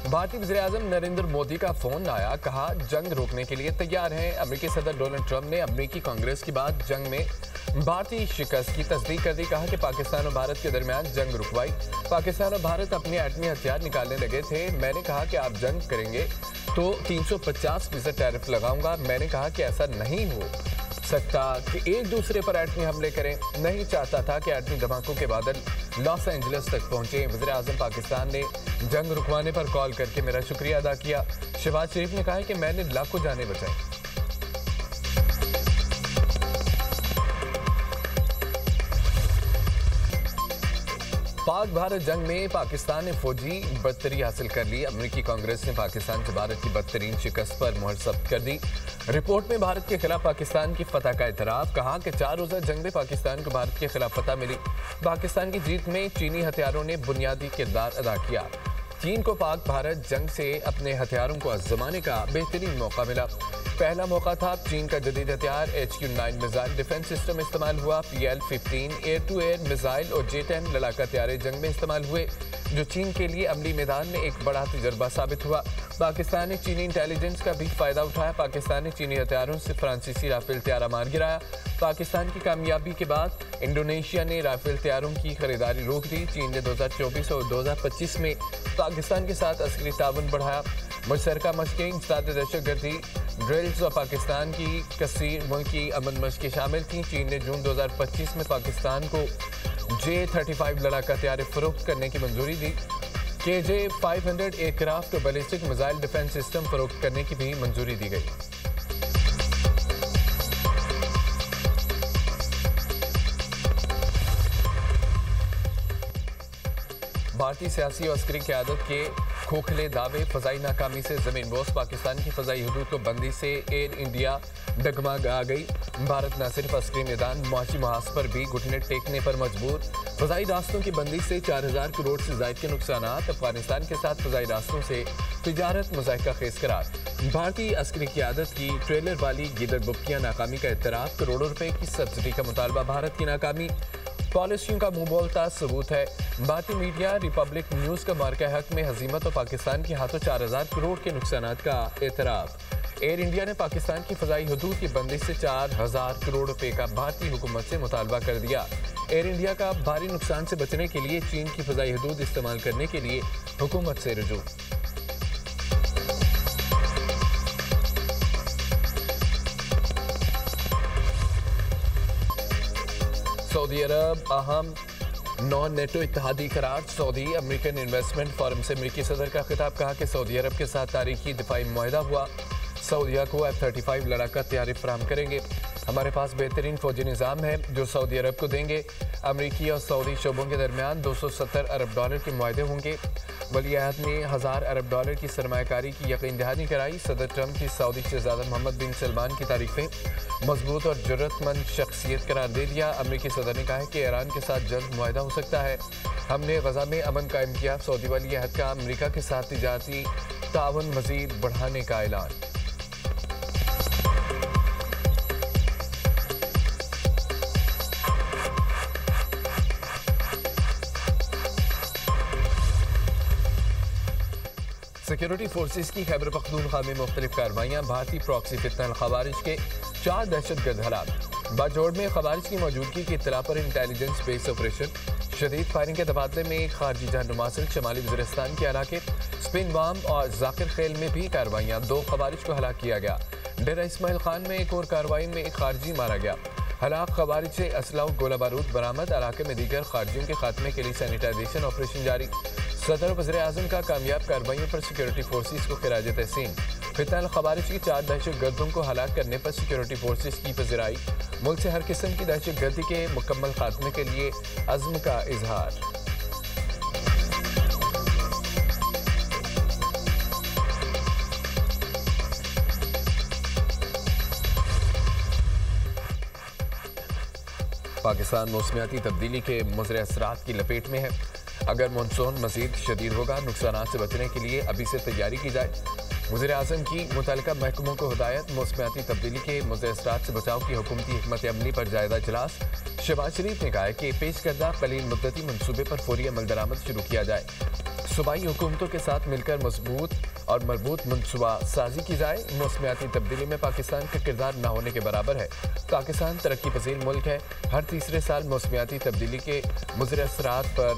भारतीय वज़ीर-ए-आज़म नरेंद्र मोदी का फोन आया, कहा जंग रोकने के लिए तैयार हैं। अमेरिकी सदर डोनाल्ड ट्रंप ने अमेरिकी कांग्रेस के बाद जंग में भारतीय शिकस्त की तस्दीक कर दी। कहा कि पाकिस्तान और भारत के दरमियान जंग रुकवाई। पाकिस्तान और भारत अपने एटमी हथियार निकालने लगे थे। मैंने कहा कि आप जंग करेंगे तो 350% टैरिफ लगाऊंगा। मैंने कहा कि ऐसा नहीं हो सकता कि एक दूसरे पर एटमी हमले करें। नहीं चाहता था कि एटमी धमाकों के बादल लॉस एंजलिस तक पहुंचे। वज़ीर-ए-आज़म पाकिस्तान ने जंग रुकवाने पर कॉल करके मेरा शुक्रिया अदा किया। शहबाज शरीफ ने कहा कि मैंने लाखों जानें बचाई। पाक भारत जंग में पाकिस्तान ने फौजी बरतरी हासिल कर ली। अमेरिकी कांग्रेस ने पाकिस्तान से भारत की बदतरीन शिकस्त पर मुहर जब्त कर दी। रिपोर्ट में भारत के खिलाफ पाकिस्तान की फतह का एतराफ़। कहा कि 4 रोज़ा जंग में पाकिस्तान को भारत के खिलाफ फतह मिली। पाकिस्तान की जीत में चीनी हथियारों ने बुनियादी किरदार अदा किया। चीन को पाक भारत जंग से अपने हथियारों को आजमाने का बेहतरीन मौका मिला। पहला मौका था चीन का जदीद हथियार HQ-9 मिसाइल डिफेंस सिस्टम इस्तेमाल हुआ। PL-15 air to air missile और J-10 लड़ाका हथियार जंग में इस्तेमाल हुए, जो चीन के लिए अमली मैदान में एक बड़ा तजर्बा साबित हुआ। पाकिस्तान ने चीनी इंटेलिजेंस का भी फायदा उठाया। पाकिस्तान ने चीनी हथियारों से फ्रांसीसी राफेल तैयारा मार गिराया। पाकिस्तान की कामयाबी के बाद इंडोनेशिया ने राफेल तैयारों की खरीदारी रोक दी। चीन ने 2024 और 2025 में पाकिस्तान के साथ अस्करी ताउन बढ़ाया। मुशतरका मशकें, इंसदाद दहशतगर्दी ड्रिल्स और पाकिस्तान की कसीर मुल्की अमन मशकें शामिल थीं। चीन ने जून 2025 में पाकिस्तान को J-35 लड़ाका हथियार फरोख्त करने की मंजूरी दी। KJ-500 एयरक्राफ्ट और बैलिस्टिक मिसाइल डिफेंस सिस्टम फरोख्त करने की भी मंजूरी दी गई। भारतीय सियासी और अस्करी क़यादत के खोखले दावे, फ़ज़ाई नाकामी से ज़मीन बोस। पाकिस्तान की फ़ज़ाई हदूद को बंदी से एयर इंडिया डगमगा गई। भारत न सिर्फ अस्करी मैदान, मुआशी महाज पर भी घुटने टेकने पर मजबूर। फ़ज़ाई रास्तों की बंदी से 4000 करोड़ से ज़ायद के नुकसान। अफगानिस्तान के साथ फ़ज़ाई रास्तों से तिजारत मुज़ाहिका खेज़ करार। भारतीय अस्करी क़यादत की ट्रेलर वाली गिदड़ बुक्कियां नाकामी का एतराफ़। करोड़ों रुपए की सब्सिडी का मुतालबा। भारत की नाकामी पॉलिसियों का मुंह बोलता सबूत है। भारतीय मीडिया रिपब्लिक न्यूज़ का मार्का हक में हजीमत और पाकिस्तान के हाथों 4000 करोड़ के नुकसान का एतराफ़। एयर इंडिया ने पाकिस्तान की फ़ज़ाई हदूद की बंदिश से 4000 करोड़ रुपए का भारतीय हुकूमत से मुतालबा कर दिया। एयर इंडिया का भारी नुकसान से बचने के लिए चीन की फ़ज़ाई हदूद इस्तेमाल करने के लिए हुकूमत से रुजू। सऊदी अरब अहम नॉन नेटो इत्तेहादी करार। सऊदी अमेरिकन इन्वेस्टमेंट फोरम से अमेरिकी सदर का खिताब। कहा कि सऊदी अरब के साथ तारीखी दिफाई मुआहदा हुआ। सऊदीया को F-35 लड़ाका हथियार फराहम करेंगे। हमारे पास बेहतरीन फौजी निज़ाम है जो सऊदी अरब को देंगे। अमेरिकी और सऊदी शोबों के दरमियान $270 अरब के मुआहदे होंगे। वलीअहद ने $1000 अरब की सरमायाकारी की यकीन दहानी कराई। सदर ट्रंप की सऊदी शहजादा मोहम्मद बिन सलमान की तारीफें मजबूत और जरूरतमंद शख्सियत करार दे दिया। अमेरिकी सदर ने कहा है कि ईरान के साथ जल्द मुआहदा हो सकता है। हमने गजा में अमन कायम किया। सऊदी वलीअहद का अमेरिका के साथ तिजारती ताउन मजीद बढ़ाने का ऐलान। सिक्योरिटी फोर्सेस की खैबर पख्तूनख्वा में मुख्तलिफ कार्रवाइयाँ। भारतीय प्रॉक्सी फितनल खवारिज के 4 दहशतगर्द हलाक। बाजोड़ में खवारिज की मौजूदगी की इत्तला पर इंटेलिजेंस बेस ऑपरेशन। शदीद फायरिंग के तबादले में एक खारजी जान नुमासिल शमाली वज़ीरिस्तान के इलाके स्पिन बाम और जाकिर खेल में भी कार्रवाइयाँ। 2 खवारिज को हलाक किया गया। डेरा इस्माइल खान में एक और कार्रवाई में एक खारजी मारा गया। हलाक खवारिज से असला और गोला बारूद बरामद। इलाके में दीगर खारजियों के खात्मे के लिए सैनिटाइजेशन ऑपरेशन जारी। सदर वज़ीर-ए-आज़म का कामयाब कार्रवाइयों पर सिक्योरिटी फोर्सेस को खिराज तहसीन। फितनल खवारिज की 4 दहशतगर्दों को हलाक करने पर सिक्योरिटी फोर्सेस की पज़िराई। मुल्क से हर किस्म की दहशतगर्दी के मुकम्मल खात्मे के लिए अज़्म का इजहार। पाकिस्तान मौसमियाती तब्दीली के मुज़र असरात की लपेट में है। अगर मानसून मज़ीद शदीद होगा, नुकसान से बचने के लिए अभी से तैयारी की जाए। वज़ीर-ए-आज़म की मुतल्लिका महकमों को हिदायत। मौसमियाती तब्दीली के मुज़र असरात से बचाव की हुकूमती हिकमत अमली पर जायज़ा इजलास। शहबाज शरीफ ने कहा है कि पेश करदा कलील मुद्दती मनसूबे पर फौरी अमल दरामद शुरू किया जाए। सूबाई हुकूमतों के साथ मिलकर मजबूत और मजबूत मनसूबा साजी की जाए। मौसमियाती तब्दीली में पाकिस्तान का किरदार न होने के बराबर है। पाकिस्तान तरक्की पजीर मुल्क है। हर तीसरे साल मौसमियाती तब्दीली के मुज़र असरात पर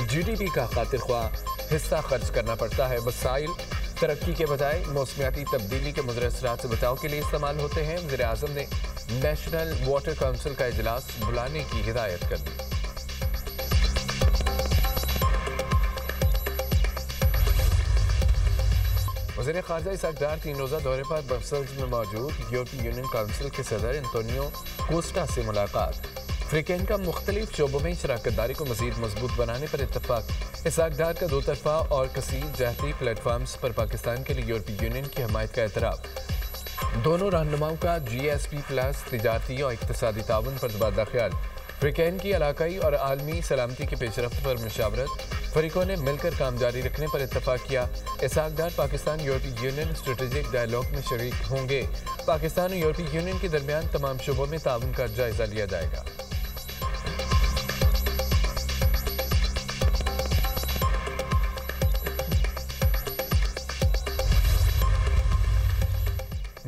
GDP का खातिर ख्वाह हिस्सा खर्च करना पड़ता है। वसाइल तरक्की के बजाय मौसमियाती तब्दीली के मुज़र असरात से बचाव के लिए इस्तेमाल होते हैं। वज़ीर आज़म ने नेशनल वाटर काउंसिल का इजलास बुलाने की हिदायत कर दी। वज़ीर ख़ारजा इसाक डार 3 रोज़ा दौरे पर ब्रसेल्स में मौजूद। यूरोपीय यूनियन काउंसिल के सदर एंटोनियो कोस्टा से मुलाकात। अफ्रीकन का मुख्तलिफ शोबों में शराकत दारी को मज़ीद मजबूत बनाने पर इत्तफाक। इसाक डार का 2 तरफ़ा और कसीर जहती प्लेटफार्म्स पर पाकिस्तान के लिए यूरोपीय यूनियन की हमायत का एतराफ़। दोनों रहनुमाओं का GSP+ तिजारती और इक़्तिसादी ताउन पर तबादला ख्याल। अफ्रीकन की इलाकाई और आलमी सलामती की पेशरफ्त पर मुशावरत। फरीकों ने मिलकर काम जारी रखने पर इत्तफाक किया। इसाक डार पाकिस्तान यूरोपीय यूनियन स्ट्रेटेजिक डायलॉग में शरीक होंगे। पाकिस्तान और यूरोपीय यूनियन के दरमियान तमाम शोबों में ताउन का जायजा लिया जाएगा।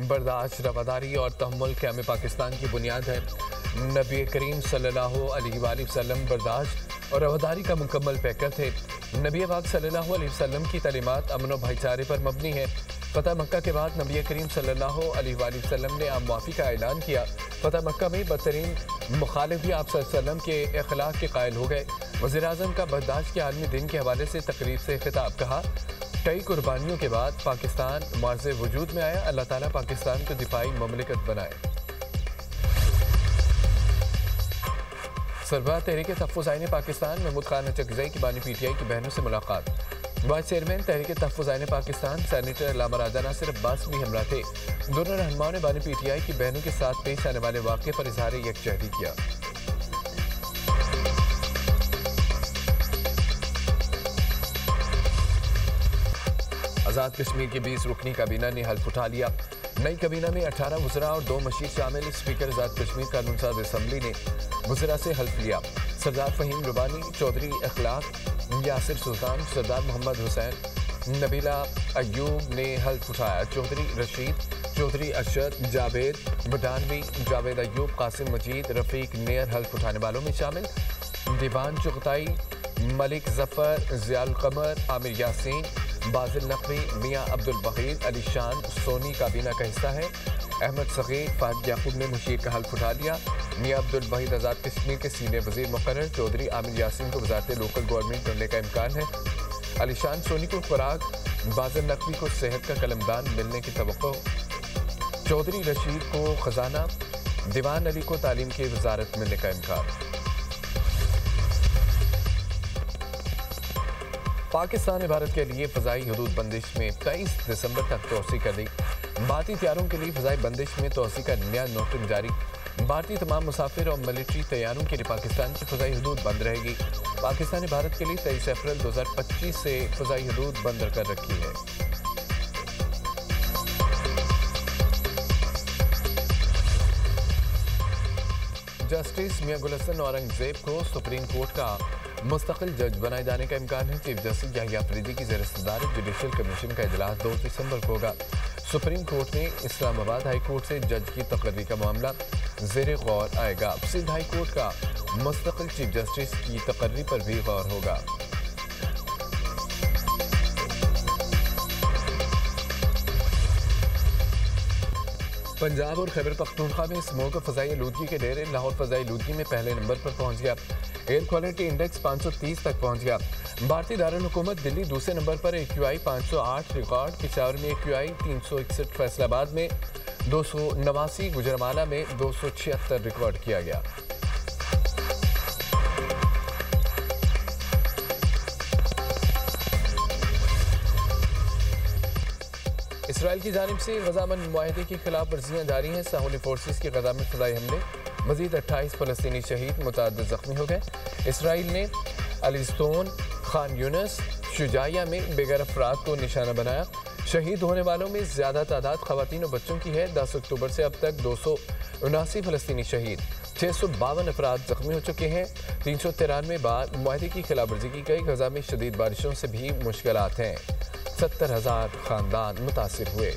बर्दाश्त, रवादारी और तहम्मुल क़याम पाकिस्तान की बुनियाद है। नबी करीम सल्लल्लाहु अलैहि वसल्लम बर्दाश्त और रवादारी का मुकम्मल पैकर थे। नबी पाक सल्लल्लाहु अलैहि वसल्लम की तालीमात अमन और भाईचारे पर मबनी है। फ़तह मक्का के बाद नबी करीम सल्लल्लाहु अलैहि वसल्लम ने आम माफ़ी का ऐलान किया। फ़तह मक्का में बदतरीन मुखालिफ भी आप सल्लल्लाहु अलैहि वसल्लम के अखलाक के कायल हो गए। वज़ीर आज़म का बर्दाश्त के आलमी दिन के हवाले से तकरीब से खिताब। कहा, कई कुर्बानियों के बाद पाकिस्तान मार्ज़े वजूद में आया। अल्लाह ताला पाकिस्तान को दिफाई ममलिकत बनाए। सरबराह तहरीक तहफ़्फ़ुज़ आईन पाकिस्तान महमूद खान अचकज़ई की बानी PTI की बहनों से मुलाकात। वाइस चेयरमैन तहरीक तहफ़्फ़ुज़ आईन पाकिस्तान सेनेटर अल्लामा राजा नासिर अब्बास भी हमरा थे। दोनों रहनुमाओं ने बानी PTI की बहनों के साथ पेश आने वाले वाक़े पर इज़हार यकजहती किया। आज़ाद कश्मीर की 20 रुकनी काबीना ने हल्फ उठा लिया। नई काबीना में 18 वज़रा और 2 मशीर शामिल। स्पीकर आज़ाद कश्मीर कानून साज असम्बली ने वज़रा से हल्फ लिया। सरदार फ़हीम रुबानी, चौधरी अखलाक यासिर सुल्तान, सरदार मोहम्मद हुसैन, नबीला अयूब ने हल्फ उठाया। चौधरी रशीद, चौधरी अरशद, जावेद बडानवी, जावेद अयूब, कासिम मजीद, रफ़ीक नेयर हल्फ उठाने वालों में शामिल। दीवान चुगताई, मलिक जफ़र, ज़ियाउल कमर, आमिर यासीन, बाजिल नकवी, मियाँ अब्दुल वहीद, अली शान सोनी काबीना का हिस्सा है। अहमद सगीर, फाहिद याकूब ने मुशीर का हल्फ उठा लिया। मियाँ अब्दुल वहीद आज़ाद कश्मीर के सीनियर वज़ीर मुकर्रर। चौधरी आमिर यासीन को वज़ारत लोकल गवर्नमेंट करने का इम्कान है। अली शान सोनी को खुराक, बाजिल नकवी को सेहत का कलमदान मिलने की तवक्को। चौधरी रशीद को खजाना, दीवान अली को तालीम की वजारत मिलने का इम्कान। पाकिस्तान ने भारत के लिए फ़ज़ाई हदूद बंदिश में 23 दिसंबर तक तोसी कर दी। भारतीय तैयारों के लिए फ़ज़ाई बंदिश में तोसी का नया नोटिस जारी। भारतीय तमाम मुसाफिर और मिलिट्री तैयारों के लिए पाकिस्तान की फ़ज़ाई हदूद बंद रहेगी। पाकिस्तान ने भारत के लिए 23 अप्रैल 2025 से फ़ज़ाई हदूद बंद कर रखी है। जस्टिस मियां गुलशन औरंगजेब को सुप्रीम कोर्ट का मुस्तकिल जज बनाए जाने का इम्कान है। चीफ जस्टिस याहिया अफरीदी की ज़ेर सदारत जुडिशल कमीशन का इजलास 2 दिसंबर को होगा। सुप्रीम कोर्ट में इस्लामाबाद हाई कोर्ट से जज की तकर्री का मामला ज़ेर गौर आएगा। सिंध हाई कोर्ट का मुस्तकिल चीफ जस्टिस की तकर्री पर भी गौर होगा। पंजाब और खैबर पख्तूनख्वा में स्मोक और फ़ज़ाई आलूदगी के डेरे। लाहौर फ़ज़ाई आलूदगी में पहले नंबर पर पहुंच गया। एयर क्वालिटी इंडेक्स 530 तक पहुंच गया। भारतीय दारुल हुकूमत दिल्ली दूसरे नंबर पर AQI 508 रिकॉर्ड। पिशावर में AQI 361, फैसलाबाद में 289, गुजरांवाला में 276 रिकॉर्ड किया गया। इसराइल की जानिब से गजा अमन मुआहदे की खिलाफ वर्जियाँ जारी हैं। साहूली फोर्सेस के गजा में फ़ज़ाई हमले, मज़ीद 28 फ़लस्तीनी शहीद, मुतअद्दिद ज़ख्मी हो गए। इसराइल ने अलिस्तोन, खान यूनिस, शुजाइया में बेघर अफराद को निशाना बनाया। शहीद होने वालों में ज़्यादा तादाद ख़वातीन और बच्चों की है। 10 अक्टूबर से अब तक 279 फ़लस्तीनी शहीद। 652 अफराद जख्मी हो चुके हैं। 393 बार मुआहदे की खिलाफवर्जी की गई। गजा में शदीद बारिशों से भी मुश्किलात हैं। 70,000 खानदान मुतासिर हुए।